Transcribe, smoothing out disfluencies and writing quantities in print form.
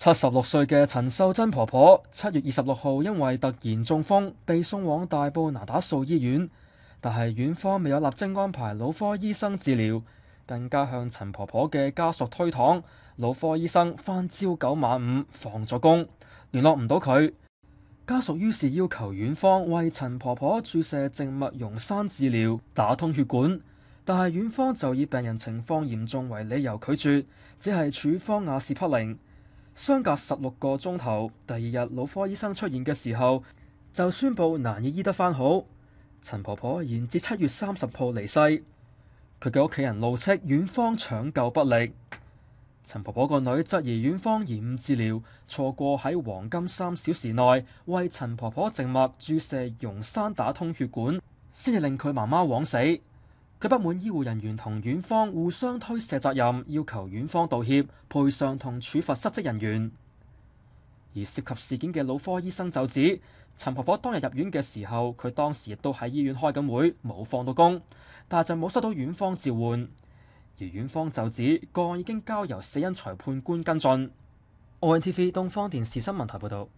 76歲嘅陳秀珍婆婆7月26號因為突然中風，被送往大埔那打素醫院，但係院方未有立即安排腦科醫生治療，更加向陳婆婆嘅家屬推搪，腦科醫生返朝九晚五放咗工，聯絡唔到佢。家屬於是要求院方為陳婆婆注射靜脈溶栓治療，打通血管，但係院方就以病人情況嚴重為理由拒絕，只係處方亞士匹靈。相隔16個鐘頭，第二日腦科醫生出現嘅時候，就宣布難以醫得返好。陳婆婆延至7月30號離世。佢嘅屋企人怒斥院方搶救不力。陳婆婆個女質疑院方延誤治療，錯過喺黃金3小時內為陳婆婆靜脈注射溶栓打通血管，先至令佢媽媽枉死。佢不滿醫護人員同院方互相推卸責任，要求院方道歉、賠償同處罰失職人員。而涉及事件嘅腦科醫生就指，陳婆婆當日入院嘅時候，佢當時亦都喺醫院開緊會，冇放到工，但就冇收到院方召喚。而院方就指個案已經交由死因裁判官跟進。ONTV 東方電視新聞台報道。